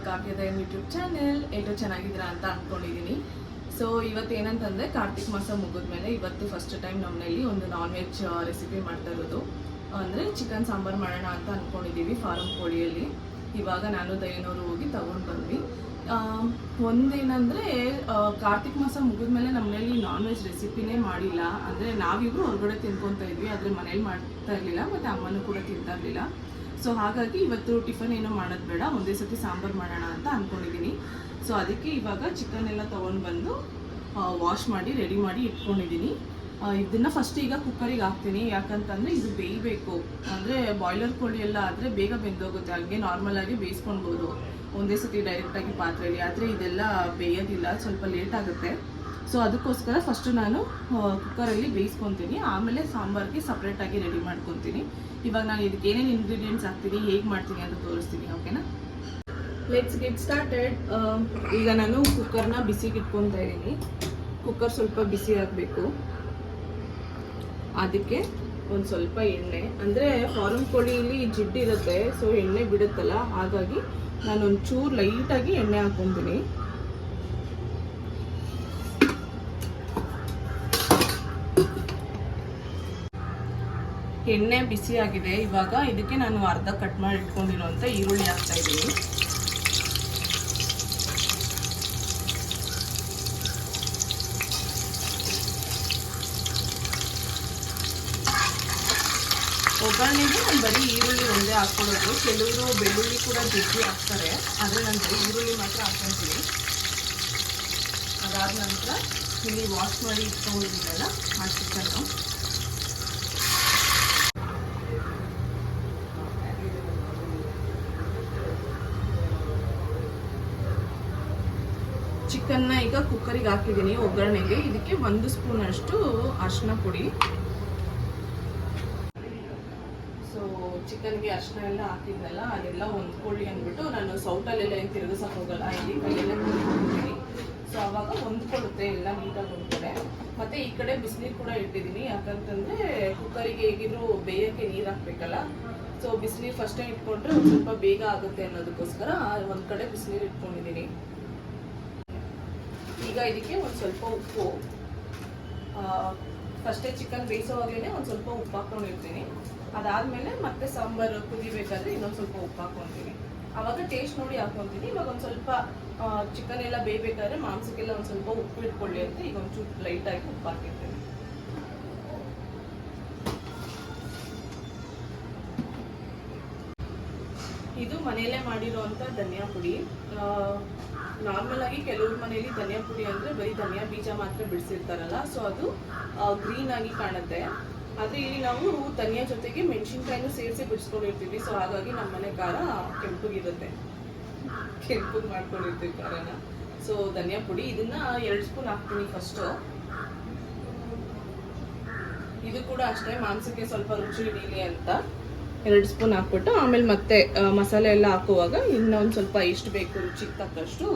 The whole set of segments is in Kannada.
ಕಾವ್ಯೋದಯ ಯೂಟ್ಯೂಬ್ ಚಾನೆಲ್. ಎಲ್ಲರೂ ಚೆನ್ನಾಗಿದ್ದೀರಾ ಅಂತ ಅಂದ್ಕೊಂಡಿದ್ದೀನಿ. ಸೊ ಇವತ್ತೇನಂತಂದರೆ ಕಾರ್ತಿಕ್ ಮಾಸ ಮುಗಿದ್ಮೇಲೆ ಇವತ್ತು ಫಸ್ಟ್ ಟೈಮ್ ನಮ್ಮನೇಲಿ ಒಂದು ನಾನ್ ವೆಜ್ ರೆಸಿಪಿ ಮಾಡ್ತಾ ಇರೋದು. ಅಂದರೆ ಚಿಕನ್ ಸಾಂಬಾರು ಮಾಡೋಣ ಅಂತ ಅಂದ್ಕೊಂಡಿದ್ದೀವಿ ಫಾರಮ್ ಕೋಳಿಯಲ್ಲಿ. ಇವಾಗ ನಾನು ದಯನವರು ಹೋಗಿ ತೊಗೊಂಡು ಬಂದ್ವಿ. ಒಂದೇನಂದರೆ ಕಾರ್ತಿಕ್ ಮಾಸ ಮುಗಿದ್ಮೇಲೆ ನಮ್ಮನೇಲಿ ನಾನ್ ವೆಜ್ ರೆಸಿಪಿನೇ ಮಾಡಿಲ್ಲ. ಅಂದರೆ ನಾವಿಬ್ಬರು ಹೊರಗಡೆ ತಿನ್ಕೊತಾ ಇದ್ವಿ, ಆದರೆ ಮನೇಲಿ ಮಾಡ್ತಾ ಇರಲಿಲ್ಲ, ಮತ್ತು ಅಮ್ಮನೂ ಕೂಡ ತಿಂತಾ ಇರಲಿಲ್ಲ. ಸೊ ಹಾಗಾಗಿ ಇವತ್ತು ಟಿಫನ್ ಏನೋ ಮಾಡೋದು ಬೇಡ, ಒಂದೇ ಸತಿ ಸಾಂಬಾರು ಮಾಡೋಣ ಅಂತ ಅಂದ್ಕೊಂಡಿದ್ದೀನಿ. ಸೊ ಅದಕ್ಕೆ ಇವಾಗ ಚಿಕನ್ ಎಲ್ಲ ತೊಗೊಂಡು ಬಂದು ವಾಶ್ ಮಾಡಿ ರೆಡಿ ಮಾಡಿ ಇಟ್ಕೊಂಡಿದ್ದೀನಿ. ಇದನ್ನು ಫಸ್ಟ್ ಈಗ ಕುಕ್ಕರಿಗೆ ಹಾಕ್ತೀನಿ, ಯಾಕಂತಂದರೆ ಇದು ಬೇಯಬೇಕು. ಅಂದರೆ ಬಾಯ್ಲರ್ ಕೋಳಿ ಎಲ್ಲ ಆದರೆ ಬೇಗ ಬೆಂದೋಗುತ್ತೆ, ಹಾಗೆ ನಾರ್ಮಲಾಗಿ ಬೇಯಿಸ್ಕೊಳ್ಬೋದು ಒಂದೇ ಸತಿ ಡೈರೆಕ್ಟಾಗಿ ಪಾತ್ರೆಯಲ್ಲಿ. ಆದರೆ ಇದೆಲ್ಲ ಬೇಯೋದಿಲ್ಲ, ಸ್ವಲ್ಪ ಲೇಟ್ ಆಗುತ್ತೆ. ಸೊ ಅದಕ್ಕೋಸ್ಕರ ಫಸ್ಟು ನಾನು ಕುಕ್ಕರಲ್ಲಿ ಬೇಯಿಸ್ಕೊತೀನಿ, ಆಮೇಲೆ ಸಾಂಬಾರಿಗೆ ಸಪ್ರೇಟಾಗಿ ರೆಡಿ ಮಾಡ್ಕೊತೀನಿ. ಇವಾಗ ನಾನು ಇದಕ್ಕೆ ಏನೇನು ಇಂಗ್ರೀಡಿಯೆಂಟ್ಸ್ ಹಾಕ್ತೀನಿ, ಹೇಗೆ ಮಾಡ್ತೀನಿ ಅಂತ ತೋರಿಸ್ತೀನಿ. ಓಕೆನಾ, ಲೆಟ್ಸ್ ಗೆಟ್ ಸ್ಟಾರ್ಟೆಡ್. ಈಗ ನಾನು ಕುಕ್ಕರ್ನ ಬಿಸಿಗೆ ಇಟ್ಕೊತಾ ಇದ್ದೀನಿ. ಕುಕ್ಕರ್ ಸ್ವಲ್ಪ ಬಿಸಿ ಆಗಬೇಕು. ಅದಕ್ಕೆ ಒಂದು ಸ್ವಲ್ಪ ಎಣ್ಣೆ, ಅಂದರೆ ಫಾರಮ್ ಕೋಳಿಯಲ್ಲಿ ಜಿಡ್ಡಿರುತ್ತೆ, ಸೊ ಎಣ್ಣೆ ಬಿಡುತ್ತಲ್ಲ, ಹಾಗಾಗಿ ನಾನು ಒಂಚೂರು ಲೈಟಾಗಿ ಎಣ್ಣೆ ಹಾಕ್ಕೊತೀನಿ. ಎಣ್ಣೆ ಬಿಸಿ ಆಗಿದೆ. ಇವಾಗ ಇದಕ್ಕೆ ನಾನು ಅರ್ಧ ಕಟ್ ಮಾಡಿ ಇಟ್ಕೊಂಡಿರೋಂಥ ಈರುಳ್ಳಿ ಹಾಕ್ತಾ ಇದ್ದೀನಿ. ಒಗ್ಗರಣೆಗೆ ನಾನು ಬರೀ ಈರುಳ್ಳಿ ಒಂದೇ ಹಾಕ್ಕೊಳ್ಳೋದು. ಕೆಲವರು ಬೆಳ್ಳುಳ್ಳಿ ಕೂಡ ಜಜ್ಜಿ ಹಾಕ್ತಾರೆ, ಆದರೆ ನಾನು ಬರೀ ಈರುಳ್ಳಿ ಮಾತ್ರ ಹಾಕ್ಕೊತೀನಿ. ಅದಾದ ನಂತರ ಇಲ್ಲಿ ವಾಶ್ ಮಾಡಿ ಇಟ್ಕೊಂಡಿದ್ದೀನಲ್ಲ ಆ ಚಿಕನ್ನು, ಚಿಕನ್ನ ಈಗ ಕುಕ್ಕರಿಗೆ ಹಾಕಿದ್ದೀನಿ ಒಗ್ಗರಣೆಗೆ. ಇದಕ್ಕೆ 1 ಸ್ಪೂನ್ ಅಷ್ಟು ಅರಿಶಿನ ಪುಡಿ. ಸೊ ಚಿಕನ್ಗೆ ಅರಿಶಿನ ಎಲ್ಲ ಹಾಕಿದ್ನಲ್ಲ, ಅದೆಲ್ಲ ಹೊಂದ್ಕೊಳ್ಳಿ ಅಂದ್ಬಿಟ್ಟು ನಾನು ಸೌಟಲ್ಲೆಲ್ಲ ಏನು ತಿರುಗಿಸೋಕೆ ಹೋಗಲ್ಲ, ಇಲ್ಲಿ ಕೈಯೆಲ್ಲ ತಿರುಗಿಸ್ತೀನಿ. ಸೊ ಆವಾಗ ಹೊಂದ್ಕೊಳ್ಳುತ್ತೆ, ಎಲ್ಲ ನೀಟಾಗಿ ಹೊಂದ್ಕೊಡೆ. ಮತ್ತು ಈ ಕಡೆ ಬಿಸಿನೀರು ಕೂಡ ಇಟ್ಟಿದ್ದೀನಿ, ಯಾಕಂತಂದರೆ ಕುಕ್ಕರಿಗೆ ಹೇಗಿದ್ರು ಬೇಯೋಕ್ಕೆ ನೀರು ಹಾಕಬೇಕಲ್ಲ. ಸೊ ಬಿಸಿನೀರು ಫಸ್ಟೇ ಇಟ್ಕೊಂಡ್ರೆ ಒಂದು ಸ್ವಲ್ಪ ಬೇಗ ಆಗುತ್ತೆ ಅನ್ನೋದಕ್ಕೋಸ್ಕರ ಒಂದು ಕಡೆ ಬಿಸಿನೀರು ಇಟ್ಕೊಂಡಿದ್ದೀನಿ. ಈಗ ಇದಕ್ಕೆ ಒಂದು ಸ್ವಲ್ಪ ಉಪ್ಪು, ಫಸ್ಟೇ ಚಿಕನ್ ಬೇಯಿಸೋವಾಗಲೇ ಒಂದು ಸ್ವಲ್ಪ ಉಪ್ಪು ಹಾಕ್ಕೊಂಡಿರ್ತೀನಿ. ಅದಾದಮೇಲೆ ಮತ್ತೆ ಸಾಂಬಾರು ಕುದಿಬೇಕಾದ್ರೆ ಇನ್ನೊಂದು ಸ್ವಲ್ಪ ಉಪ್ಪು ಹಾಕ್ಕೊತೀನಿ. ಆವಾಗ ಟೇಸ್ಟ್ ನೋಡಿ ಹಾಕ್ಕೊತೀನಿ. ಇವಾಗ ಒಂದು ಸ್ವಲ್ಪ ಚಿಕನ್ ಎಲ್ಲ ಬೇಯಬೇಕಾದ್ರೆ ಮಾಂಸಕ್ಕೆಲ್ಲ ಒಂದು ಸ್ವಲ್ಪ ಉಪ್ಪು ಇಟ್ಕೊಳ್ಳಿ ಅಂತ ಈಗ ಒಂಚೂರು ಲೈಟಾಗಿ ಉಪ್ಪು ಹಾಕಿರ್ತೀನಿ. ಇದು ಮನೆಯಲ್ಲೇ ಮಾಡಿರೋವಂಥ ಧನಿಯಾ ಪುಡಿ. ನಾರ್ಮಲ್ ಆಗಿ ಕೆಲವ್ರ ಮನೆಯಲ್ಲಿ ಧನಿಯಾ ಪುಡಿ ಅಂದರೆ ಬರೀ ಧನಿಯಾ ಬೀಜ ಮಾತ್ರ ಬಿಡಿಸಿರ್ತಾರಲ್ಲ, ಸೊ ಅದು ಗ್ರೀನ್ ಆಗಿ ಕಾಣುತ್ತೆ. ಆದರೆ ಇಲ್ಲಿ ನಾವು ಧನಿಯಾ ಜೊತೆಗೆ ಮೆಣಸಿನ್ಕಾಯಿನೂ ಸೇರಿಸಿ ಬಿಡಿಸ್ಕೊಂಡಿರ್ತೀವಿ. ಸೊ ಹಾಗಾಗಿ ನಮ್ಮ ಮನೆ ಖಾರ ಕೆಂಪಗಿರುತ್ತೆ, ಕೆಂಪಗೆ ಮಾಡ್ಕೊಂಡಿರ್ತೀವಿ ಖಾರನ. ಸೊ ಧನಿಯಾ ಪುಡಿ ಇದನ್ನ 2 ಸ್ಪೂನ್ ಹಾಕ್ತೀನಿ ಫಸ್ಟು. ಇದು ಕೂಡ ಅಷ್ಟೇ, ಮಾಂಸಕ್ಕೆ ಸ್ವಲ್ಪ ರುಚಿ ಹಿಡೀಲಿ ಅಂತ 2 ಸ್ಪೂನ್ ಹಾಕ್ಬಿಟ್ಟು ಆಮೇಲೆ ಮತ್ತೆ ಮಸಾಲೆ ಎಲ್ಲ ಹಾಕುವಾಗ ಇನ್ನೊಂದು ಸ್ವಲ್ಪ ಎಷ್ಟು ಬೇಕು ರುಚಿಗೆ ತಕ್ಕಷ್ಟು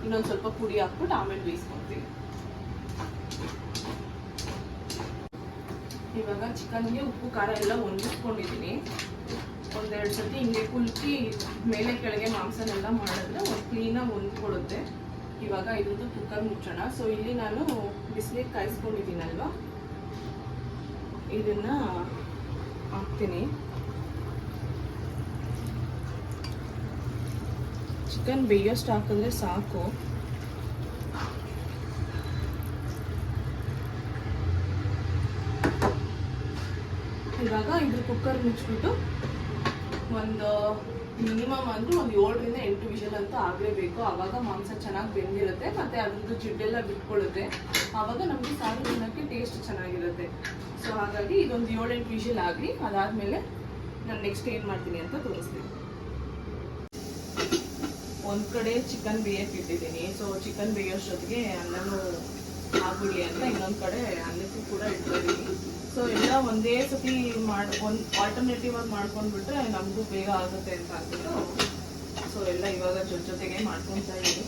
ಇನ್ನೊಂದು ಸ್ವಲ್ಪ ಪುಡಿ ಹಾಕ್ಬಿಟ್ಟು ಆಮೇಲೆ ಬೇಯಿಸ್ಕೊತೀವಿ. ಇವಾಗ ಚಿಕನ್ಗೆ ಉಪ್ಪು ಖಾರ ಎಲ್ಲ ಹೊಂದಿಸ್ಕೊಂಡಿದ್ದೀನಿ. 1-2 ಸತಿ ಹಿಂಗೆ ಕುಲ್ಕಿ ಮೇಲೆ ಕೆಳಗೆ ಮಾಂಸನೆಲ್ಲ ಮಾಡಿದ್ರೆ ಒಂದು ಕ್ಲೀನಾಗಿ ಹೊಂದ್ಕೊಳ್ಳುತ್ತೆ. ಇವಾಗ ಇದ್ರದ್ದು ಕುಕ್ಕರ್ ಮುಚ್ಚೋಣ. ಸೊ ಇಲ್ಲಿ ನಾನು ಬಿಸಿನೀರು ಕಾಯಿಸ್ಕೊಂಡಿದ್ದೀನಲ್ವ, ಇದನ್ನು ಹಾಕ್ತೀನಿ. ಚಿಕನ್ ಬೇಯೋಷ್ಟು ಹಾಕಿದ್ರೆ ಸಾಕು. ಇವಾಗ ಇದ್ರ ಕುಕ್ಕರ್ ಮುಚ್ಚಿಬಿಟ್ಟು ಒಂದು ಮಿನಿಮಮ್ ಅಂದರೆ ಒಂದು 7ರಿಂದ 8 ವಿಷಲ್ ಅಂತೂ ಆಗಲೇಬೇಕು. ಆವಾಗ ಮಾಂಸ ಚೆನ್ನಾಗಿ ಬೆಂದಿರುತ್ತೆ, ಮತ್ತು ಅದ್ರದ್ದು ಜಿಡ್ಡೆಲ್ಲ ಬಿಟ್ಕೊಳ್ಳುತ್ತೆ. ಆವಾಗ ನಮಗೆ ಸಾರು ತಿನ್ನೋಕ್ಕೆ ಟೇಸ್ಟ್ ಚೆನ್ನಾಗಿರುತ್ತೆ. ಸೊ ಹಾಗಾಗಿ ಇದೊಂದು 7-8 ವಿಷಲ್ ಆಗಲಿ. ಅದಾದಮೇಲೆ ನಾನು ನೆಕ್ಸ್ಟ್ ಏನು ಮಾಡ್ತೀನಿ ಅಂತ ತೋರಿಸ್ತೀನಿ. ಒಂದು ಕಡೆ ಚಿಕನ್ ಬೇಯಕ್ಕೆ ಇಟ್ಟಿದ್ದೀನಿ. ಸೊ ಚಿಕನ್ ಬೇಯೋಷ್ಟೊತ್ತಿಗೆ ಅನ್ನನೂ ಆಗ್ಬಿಡಿ ಅಂತ ಇನ್ನೊಂದು ಕಡೆ ಅನ್ನಕ್ಕೂ ಕೂಡ ಇಟ್ಟಿದ್ದೀನಿ. ಸೊ ಎಲ್ಲ ಒಂದೇ ಸತಿ ಒಂದು ಆಲ್ಟರ್ನೇಟಿವ್ ಆಗಿ ಮಾಡ್ಕೊಂಡ್ಬಿಟ್ರೆ ನಮಗೂ ಬೇಗ ಆಗುತ್ತೆ ಅಂತ ಅಂದ್ಬಿಟ್ಟು ಸೊ ಎಲ್ಲ ಇವಾಗ ಜೊತೆಗೆ ಮಾಡ್ಕೊತಾ ಇದ್ದೀನಿ.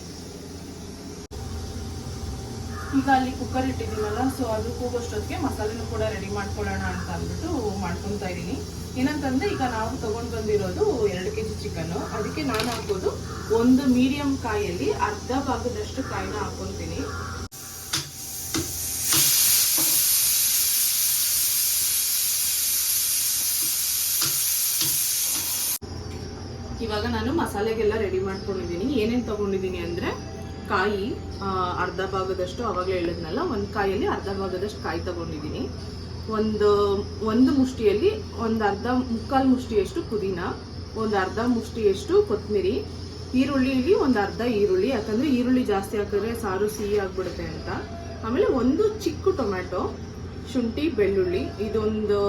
ಈಗ ಅಲ್ಲಿ ಕುಕ್ಕರ್ ಇಟ್ಟಿದ್ದೀನಲ್ಲ, ಸೊ ಅದು ಕೂಗೋಷ್ಟೊತ್ತಿಗೆ ಮಸಾಲೆನೂ ಕೂಡ ರೆಡಿ ಮಾಡ್ಕೊಳ್ಳೋಣ ಅಂತ ಅಂದ್ಬಿಟ್ಟು ಮಾಡ್ಕೊತಾ ಇದ್ದೀನಿ. ಏನಂತಂದರೆ ಈಗ ನಾವು ತೊಗೊಂಡು ಬಂದಿರೋದು 2 kg ಚಿಕನ್ನು. ಅದಕ್ಕೆ ನಾನು ಹಾಕೋದು ಒಂದು ಮೀಡಿಯಮ್ ಕಾಯಲ್ಲಿ ಅರ್ಧ ಭಾಗದಷ್ಟು ಕಾಯಿನ ಹಾಕ್ಕೊತೀನಿ. ಇವಾಗ ನಾನು ಮಸಾಲೆಗೆಲ್ಲ ರೆಡಿ ಮಾಡ್ಕೊಂಡಿದ್ದೀನಿ. ಏನೇನು ತೊಗೊಂಡಿದ್ದೀನಿ ಅಂದರೆ ಕಾಯಿ ಅರ್ಧ ಭಾಗದಷ್ಟು, ಆವಾಗಲೇ ಹೇಳಿದ್ನಲ್ಲ, ಒಂದು ಕಾಯಲ್ಲಿ ಅರ್ಧ ಭಾಗದಷ್ಟು ಕಾಯಿ ತೊಗೊಂಡಿದ್ದೀನಿ. ಒಂದು ಮುಷ್ಟಿಯಲ್ಲಿ ಮುಕ್ಕಾಲು ಮುಷ್ಟಿಯಷ್ಟು ಪುದೀನ, ಒಂದು ಅರ್ಧ ಮುಷ್ಟಿಯಷ್ಟು ಕೊತ್ತಂಬರಿ, ಈರುಳ್ಳಿಲಿ ಒಂದು ಅರ್ಧ ಈರುಳ್ಳಿ, ಯಾಕಂದರೆ ಈರುಳ್ಳಿ ಜಾಸ್ತಿ ಹಾಕಿದ್ರೆ ಸಾರು ಸಿಹಿ ಆಗಿಬಿಡುತ್ತೆ ಅಂತ. ಆಮೇಲೆ ಒಂದು ಚಿಕ್ಕ ಟೊಮ್ಯಾಟೊ, ಶುಂಠಿ, ಬೆಳ್ಳುಳ್ಳಿ, ಇದೊಂದು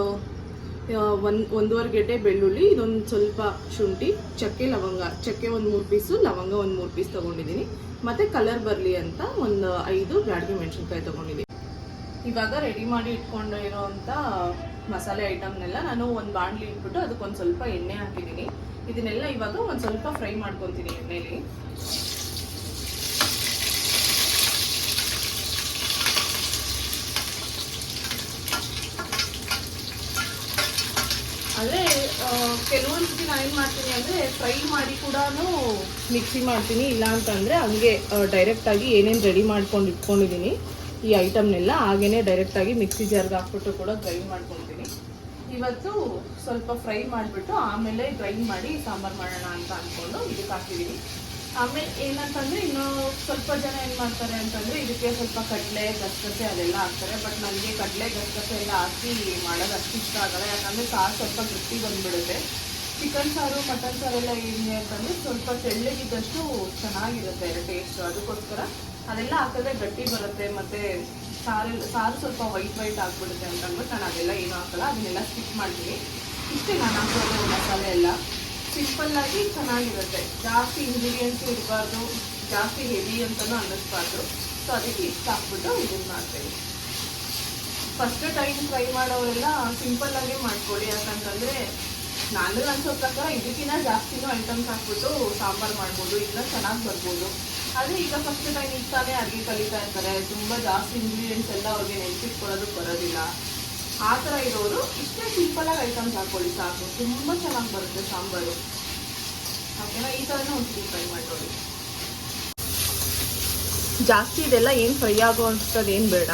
1.5 ಗೆಡ್ಡೆ ಬೆಳ್ಳುಳ್ಳಿ, ಇದೊಂದು ಸ್ವಲ್ಪ ಶುಂಠಿ, ಚಕ್ಕೆ, ಲವಂಗ, ಚಕ್ಕೆ ಒಂದು 3 ಪೀಸು, ಲವಂಗ ಒಂದು 3 ಪೀಸ್ ತೊಗೊಂಡಿದ್ದೀನಿ. ಮತ್ತು ಕಲರ್ ಬರಲಿ ಅಂತ ಒಂದು 5 ಬ್ಯಾಡಗಿ ಮೆಣಸಿನ್ಕಾಯಿ ತೊಗೊಂಡಿದ್ದೀನಿ. ಇವಾಗ ರೆಡಿ ಮಾಡಿ ಇಟ್ಕೊಂಡಿರೋಂಥ ಮಸಾಲೆ ಐಟಮ್ನೆಲ್ಲ ನಾನು ಒಂದು ಬಾಣಲಿ ಇಟ್ಬಿಟ್ಟು ಅದಕ್ಕೊಂದು ಸ್ವಲ್ಪ ಎಣ್ಣೆ ಹಾಕಿದ್ದೀನಿ. ಇದನ್ನೆಲ್ಲ ಇವಾಗ ಒಂದು ಸ್ವಲ್ಪ ಫ್ರೈ ಮಾಡ್ಕೊತೀನಿ ಎಣ್ಣೆಲಿ. ಅಂದರೆ ಕೆಲವೊಂದು ನಾನು ಏನು ಮಾಡ್ತೀನಿ ಅಂದರೆ ಫ್ರೈ ಮಾಡಿ ಕೂಡ ಮಿಕ್ಸಿ ಮಾಡ್ತೀನಿ, ಇಲ್ಲ ಅಂತಂದರೆ ಹಂಗೆ ಡೈರೆಕ್ಟಾಗಿ ಏನೇನು ರೆಡಿ ಮಾಡ್ಕೊಂಡು ಇಟ್ಕೊಂಡಿದ್ದೀನಿ ಈ ಐಟಮ್ನೆಲ್ಲ ಹಾಗೇ ಡೈರೆಕ್ಟಾಗಿ ಮಿಕ್ಸಿ ಜಾರ್ಗೆ ಹಾಕ್ಬಿಟ್ಟು ಕೂಡ ಗ್ರೈಂಡ್ ಮಾಡ್ಕೊತೀನಿ. ಇವತ್ತು ಸ್ವಲ್ಪ ಫ್ರೈ ಮಾಡಿಬಿಟ್ಟು ಆಮೇಲೆ ಗ್ರೈಂಡ್ ಮಾಡಿ ಸಾಂಬಾರು ಮಾಡೋಣ ಅಂತ ಅಂದ್ಕೊಂಡು ಇದಕ್ಕೆ ಹಾಕಿದ್ದೀನಿ. ಆಮೇಲೆ ಏನಂತಂದರೆ ಇನ್ನು ಸ್ವಲ್ಪ ಜನ ಏನು ಮಾಡ್ತಾರೆ ಅಂತಂದರೆ ಇದಕ್ಕೆ ಸ್ವಲ್ಪ ಕಡಲೆ, ಗಸಗಸೆ ಅದೆಲ್ಲ ಹಾಕ್ತಾರೆ. ಬಟ್ ನನಗೆ ಕಡಲೆ, ಗಸಗಸೆ ಎಲ್ಲ ಹಾಕಿ ಮಾಡೋದು ಅಷ್ಟು ಇಷ್ಟ ಆಗಲ್ಲ, ಯಾಕಂದರೆ ಸಾರು ಸ್ವಲ್ಪ ಗಟ್ಟಿ ಬಂದುಬಿಡುತ್ತೆ. ಚಿಕನ್ ಸಾರು, ಮಟನ್ ಸಾರೆಲ್ಲ ಏನಿದೆ ಅಂತಂದರೆ ಸ್ವಲ್ಪ ತೆಳ್ಳಗಿದ್ದಷ್ಟು ಚೆನ್ನಾಗಿರುತ್ತೆ ಟೇಸ್ಟು. ಅದಕ್ಕೋಸ್ಕರ ಅದೆಲ್ಲ ಹಾಕಿದ್ರೆ ಗಟ್ಟಿ ಬರುತ್ತೆ, ಮತ್ತು ಸಾರು ಸ್ವಲ್ಪ ವೈಟ್ ಆಗಿಬಿಡುತ್ತೆ ಅಂತ ಅಂದ್ಬಿಟ್ಟು ನಾನು ಅದೆಲ್ಲ ಏನೂ ಹಾಕಲ್ಲ, ಅದನ್ನೆಲ್ಲ ಸ್ಕಿಪ್ ಮಾಡ್ತೀನಿ. ಇಷ್ಟೇ ನಾನು ಹಾಕೋದು ಮಸಾಲೆ ಎಲ್ಲ ಸಿಂಪಲ್ಲಾಗಿ ಚೆನ್ನಾಗಿರುತ್ತೆ. ಜಾಸ್ತಿ ಇಂಗ್ರೀಡಿಯೆಂಟ್ಸು ಇರಬಾರ್ದು, ಜಾಸ್ತಿ ಹೆವಿ ಅಂತಲೂ ಅನ್ನಿಸ್ಬಾರ್ದು. ಸೊ ಅದಕ್ಕೆ ಇಷ್ಟ ಹಾಕ್ಬಿಟ್ಟು ಇದನ್ನು ಮಾಡ್ತೀನಿ. ಫಸ್ಟ್ ಟೈಮ್ ಫ್ರೈ ಮಾಡೋರೆಲ್ಲ ಸಿಂಪಲ್ಲಾಗಿ ಮಾಡ್ಕೊಳ್ಳಿ, ಯಾಕಂತಂದರೆ ನನಗೆ ಅನ್ಸೋ ಪ್ರಕಾರ ಇದಕ್ಕಿಂತ ಜಾಸ್ತಿನೂ ಐಟಮ್ಸ್ ಹಾಕ್ಬಿಟ್ಟು ಸಾಂಬಾರು ಮಾಡ್ಬೋದು, ಇದನ್ನ ಚೆನ್ನಾಗಿ ಬರ್ಬೋದು. ಆದರೆ ಈಗ ಫಸ್ಟ್ ಟೈಮ್ ಈಗ ತಾನೇ ಅಡುಗೆ ಕಲಿತಾ ಇರ್ತಾರೆ, ತುಂಬ ಜಾಸ್ತಿ ಇಂಗ್ರೀಡಿಯೆಂಟ್ಸ್ ಎಲ್ಲ ಅವ್ರಿಗೆ ನೆನಪಿಟ್ಕೊಳ್ಳೋದಕ್ಕೆ ಬರೋದಿಲ್ಲ. ಆ ಥರ ಇರೋರು ಇಷ್ಟೇ ಸಿಂಪಲಾಗಿ ಐಟಮ್ಸ್ ಹಾಕ್ಕೊಳ್ಳಿ ಸಾಕು, ತುಂಬ ಚೆನ್ನಾಗಿ ಬರುತ್ತೆ ಸಾಂಬಾರು. ಓಕೆನಾ? ಈ ಥರನೇ ಒಂದು ಫ್ರೈ ಮಾಡ್ಕೊಳ್ಳಿ. ಜಾಸ್ತಿ ಇದೆಲ್ಲ ಏನು ಫ್ರೈ ಆಗೋ ಅನ್ಸೋದು ಏನು ಬೇಡ,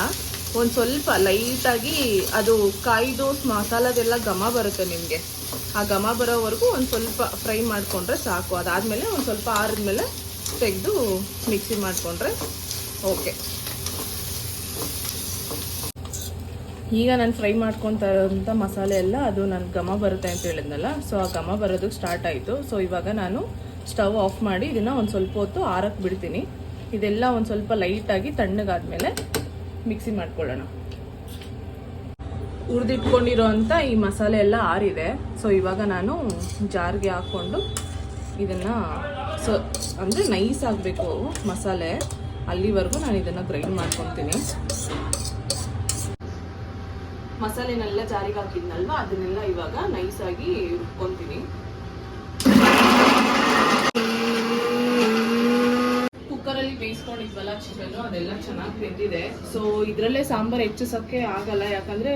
ಒಂದು ಸ್ವಲ್ಪ ಲೈಟಾಗಿ ಅದು ಕಾಯ್ದು ಮಸಾಲದೆಲ್ಲ ಘಮ ಬರುತ್ತೆ ನಿಮಗೆ. ಆ ಘಮ ಬರೋವರೆಗೂ ಒಂದು ಸ್ವಲ್ಪ ಫ್ರೈ ಮಾಡಿಕೊಂಡ್ರೆ ಸಾಕು. ಅದಾದಮೇಲೆ ಒಂದು ಸ್ವಲ್ಪ ಆರಿದ್ಮೇಲೆ ತೆಗೆದು ಮಿಕ್ಸಿ ಮಾಡಿಕೊಂಡ್ರೆ ಓಕೆ. ಈಗ ನಾನು ಫ್ರೈ ಮಾಡ್ಕೊತಾ ಇರೋಂಥ ಮಸಾಲೆ ಎಲ್ಲ ಅದು ನನಗೆ ಘಮ ಬರುತ್ತೆ ಅಂತ ಹೇಳಿದ್ನಲ್ಲ, ಸೊ ಆ ಘಮ ಬರೋದಕ್ಕೆ ಸ್ಟಾರ್ಟ್ ಆಯಿತು. ಸೊ ಇವಾಗ ನಾನು ಸ್ಟವ್ ಆಫ್ ಮಾಡಿ ಇದನ್ನು ಒಂದು ಸ್ವಲ್ಪ ಹೊತ್ತು ಆರಕ್ಕೆ ಬಿಡ್ತೀನಿ. ಇದೆಲ್ಲ ಒಂದು ಸ್ವಲ್ಪ ಲೈಟಾಗಿ ತಣ್ಣಗಾದ್ಮೇಲೆ ಮಿಕ್ಸಿ ಮಾಡ್ಕೊಳ್ಳೋಣ. ಹುರಿದಿಟ್ಕೊಂಡಿರೋ ಅಂಥ ಈ ಮಸಾಲೆ ಎಲ್ಲ ಆರಿದೆ. ಸೊ ಇವಾಗ ನಾನು ಜಾರ್ಗೆ ಹಾಕ್ಕೊಂಡು ಇದನ್ನು ಅಂದರೆ ನೈಸ್ ಆಗಬೇಕು ಮಸಾಲೆ, ಅಲ್ಲಿವರೆಗೂ ನಾನು ಇದನ್ನು ಗ್ರೈಂಡ್ ಮಾಡ್ಕೊತೀನಿ. ಮಸಾಲೆನೆಲ್ಲ ಜಾರಿಗೆ ಹಾಕಿದ್ನಲ್ವ, ಅದನ್ನೆಲ್ಲ ಇವಾಗ ನೈಸಾಗಿ ರುಬ್ಕೊತೀನಿ. ಕುಕ್ಕರಲ್ಲಿ ಬೇಯಿಸ್ಕೊಂಡಿದ್ವಲ್ಲ ಚಿಕನ್ನು, ಅದೆಲ್ಲ ಚೆನ್ನಾಗಿ ಬೆಂದಿದೆ. ಸೊ ಇದರಲ್ಲೇ ಸಾಂಬಾರು ಹೆಚ್ಚಿಸೋಕ್ಕೆ ಆಗಲ್ಲ, ಯಾಕಂದರೆ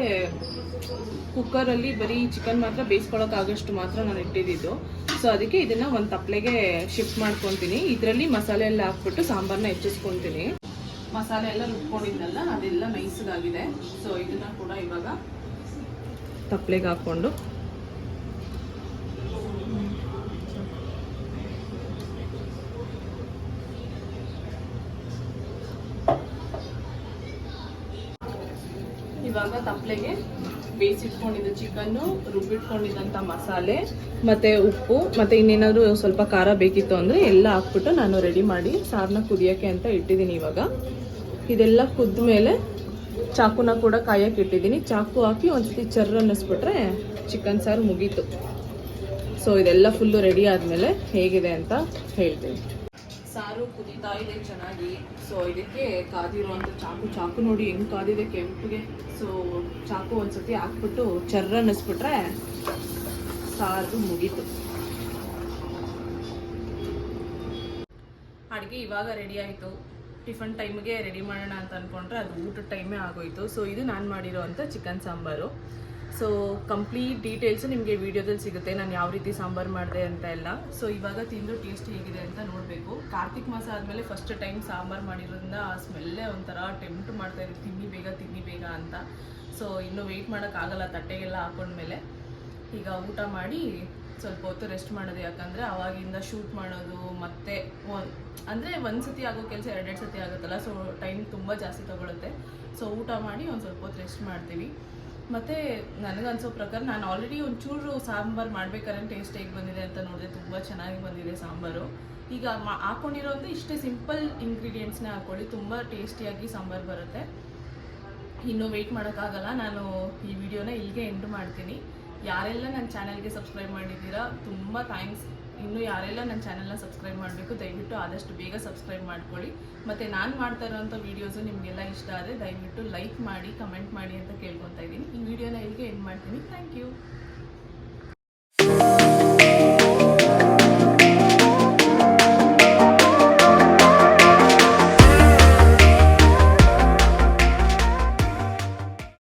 ಕುಕ್ಕರಲ್ಲಿ ಬರೀ ಚಿಕನ್ ಮಾತ್ರ ಬೇಯಿಸ್ಕೊಳ್ಳೋಕ್ಕಾಗಷ್ಟು ಮಾತ್ರ ನಾನು ಇಟ್ಟಿದ್ದು. ಸೊ ಅದಕ್ಕೆ ಇದನ್ನು ಒಂದು ತಪ್ಪಲೆಗೆ ಶಿಫ್ಟ್ ಮಾಡ್ಕೊತೀನಿ. ಇದರಲ್ಲಿ ಮಸಾಲೆ ಎಲ್ಲ ಹಾಕ್ಬಿಟ್ಟು ಸಾಂಬಾರನ್ನ ಹೆಚ್ಚಿಸ್ಕೊತೀನಿ. ಮಸಾಲೆ ಎಲ್ಲ ರುಬ್ಕೊಂಡಿದ್ದಲ್ಲ, ಅದೆಲ್ಲ ನೈಸ್ಗಾಗಿದೆ. ಸೊ ಇದನ್ನು ಕೂಡ ಇವಾಗ ತಪ್ಪಲೆಗೆ ಹಾಕ್ಕೊಂಡು ಇವಾಗ ತಪ್ಪಲೆಗೆ ಬೇಯಿಸಿಟ್ಕೊಂಡಿದ್ದ ಚಿಕನ್ನು, ರುಬ್ಬಿಟ್ಕೊಂಡಿದ್ದಂಥ ಮಸಾಲೆ ಮತ್ತು ಉಪ್ಪು ಮತ್ತು ಇನ್ನೇನಾದರೂ ಸ್ವಲ್ಪ ಖಾರ ಬೇಕಿತ್ತು ಅಂದರೆ ಎಲ್ಲ ಹಾಕ್ಬಿಟ್ಟು ನಾನು ರೆಡಿ ಮಾಡಿ ಸಾರನ್ನ ಕುದಿಯೋಕ್ಕೆ ಅಂತ ಇಟ್ಟಿದ್ದೀನಿ. ಇವಾಗ ಇದೆಲ್ಲ ಕುದ್ದ ಮೇಲೆ ಚಾಕುನ ಕೂಡ ಕಾಯಕ್ಕೆ ಇಟ್ಟಿದ್ದೀನಿ. ಚಾಕು ಹಾಕಿ ಒಂದ್ಸತಿ ಚರ್ರ ಅನ್ನಿಸ್ಬಿಟ್ರೆ ಚಿಕನ್ ಸಾರು ಮುಗೀತು. ಸೊ ಇದೆಲ್ಲ ಫುಲ್ಲು ರೆಡಿ ಆದಮೇಲೆ ಹೇಗಿದೆ ಅಂತ ಹೇಳ್ತೀನಿ. ಸಾರು ಕುದೀತಾ ಇದೆ ಚೆನ್ನಾಗಿ. ಸೊ ಇದಕ್ಕೆ ಕಾದಿರುವಂಥ ಚಾಕು ನೋಡಿ ಹೆಂಗೆ ಕಾದಿದೆ ಕೆಂಪಿಗೆ. ಸೊ ಚಾಕು ಒಂದ್ಸತಿ ಹಾಕ್ಬಿಟ್ಟು ಚರ್ರ ಅನ್ನಿಸ್ಬಿಟ್ರೆ ಸಾರು ಮುಗೀತು. ಅಡುಗೆ ಇವಾಗ ರೆಡಿ ಆಯಿತು. ಟಿಫನ್ ಟೈಮ್ಗೆ ರೆಡಿ ಮಾಡೋಣ ಅಂತ ಅಂದ್ಕೊಂಡ್ರೆ ಅದು ಊಟದ ಟೈಮೇ ಆಗೋಯಿತು. ಸೊ ಇದು ನಾನು ಮಾಡಿರೋ ಅಂಥ chicken sambar. So complete details ನಿಮಗೆ ವೀಡಿಯೋದಲ್ಲಿ ಸಿಗುತ್ತೆ, ನಾನು ಯಾವ ರೀತಿ ಸಾಂಬಾರು ಮಾಡಿದೆ ಅಂತ ಎಲ್ಲ. ಸೊ ಇವಾಗ ತಿಂದು ಟೇಸ್ಟ್ ಹೇಗಿದೆ ಅಂತ ನೋಡಬೇಕು. ಕಾರ್ತಿಕ್ ಮಾಸ ಆದಮೇಲೆ ಫಸ್ಟ್ ಟೈಮ್ ಸಾಂಬಾರು ಮಾಡಿರೋದ್ರಿಂದ ಆ ಸ್ಮೆಲ್ಲೇ ಒಂಥರ ಟೆಂಪ್ಟ್ ಮಾಡ್ತಾಯಿದೆ, ತಿನ್ನಿ ಬೇಗ ಅಂತ. ಸೊ ಇನ್ನೂ ವೆಯ್ಟ್ ಮಾಡೋಕ್ಕಾಗಲ್ಲ ತಟ್ಟೆಗೆಲ್ಲ ಹಾಕೊಂಡ್ಮೇಲೆ. ಈಗ ಊಟ ಮಾಡಿ ಸ್ವಲ್ಪ ಹೊತ್ತು ರೆಸ್ಟ್ ಮಾಡೋದು, ಯಾಕಂದರೆ ಅವಾಗಿಂದ ಶೂಟ್ ಮಾಡೋದು ಮತ್ತು ಅಂದರೆ ಒಂದು ಸತಿ ಆಗೋ ಕೆಲಸ ಎರಡೆರಡು ಸತಿ ಆಗುತ್ತಲ್ಲ, ಸೊ ಟೈಮ್ ತುಂಬ ಜಾಸ್ತಿ ತೊಗೊಳುತ್ತೆ. ಸೊ ಊಟ ಮಾಡಿ ಒಂದು ಸ್ವಲ್ಪ ಹೊತ್ತು ರೆಸ್ಟ್ ಮಾಡ್ತೀವಿ. ಮತ್ತು ನನಗನ್ಸೋ ಪ್ರಕಾರ ನಾನು ಆಲ್ರೆಡಿ ಒಂಚೂರು ಸಾಂಬಾರು ಮಾಡ್ಬೇಕಾದ್ರೆ ಟೇಸ್ಟ್ ಹೇಗೆ ಬಂದಿದೆ ಅಂತ ನೋಡಿದೆ, ತುಂಬ ಚೆನ್ನಾಗಿ ಬಂದಿದೆ ಸಾಂಬಾರು. ಈಗ ಹಾಕ್ಕೊಂಡಿರೋದು ಇಷ್ಟೇ ಸಿಂಪಲ್ ಇಂಗ್ರೀಡಿಯೆಂಟ್ಸ್ನೇ ಹಾಕ್ಕೊಳ್ಳಿ, ತುಂಬ ಟೇಸ್ಟಿಯಾಗಿ ಸಾಂಬಾರು ಬರುತ್ತೆ. ಇನ್ನೂ ವೆಯ್ಟ್ ಮಾಡೋಕ್ಕಾಗಲ್ಲ, ನಾನು ಈ ವಿಡಿಯೋನ ಇಲ್ಲಿಗೆ ಎಂಡ್ ಮಾಡ್ತೀನಿ. ಯಾರೆಲ್ಲ ನನ್ನ ಚಾನಲ್ಗೆ ಸಬ್ಸ್ಕ್ರೈಬ್ ಮಾಡಿದ್ದೀರಾ ತುಂಬ ಥ್ಯಾಂಕ್ಸ್. ಇನ್ನು ಯಾರೆಲ್ಲ ನನ್ನ ಚಾನಲ್ನ ಸಬ್ಸ್ಕ್ರೈಬ್ ಮಾಡಬೇಕು ದಯವಿಟ್ಟು ಆದಷ್ಟು ಬೇಗ ಸಬ್ಸ್ಕ್ರೈಬ್ ಮಾಡ್ಕೊಳ್ಳಿ. ಮತ್ತು ನಾನು ಮಾಡ್ತಾ ಇರೋಂಥ ವೀಡಿಯೋಸು ನಿಮಗೆಲ್ಲ ಇಷ್ಟ ಆದರೆ ದಯವಿಟ್ಟು ಲೈಕ್ ಮಾಡಿ, ಕಮೆಂಟ್ ಮಾಡಿ ಅಂತ ಕೇಳ್ಕೊತಾ ಇದ್ದೀನಿ. ಈ ವಿಡಿಯೋನ ಇಲ್ಲಿಗೆ ಎಂಡ್ ಮಾಡ್ತೀನಿ. Thank you.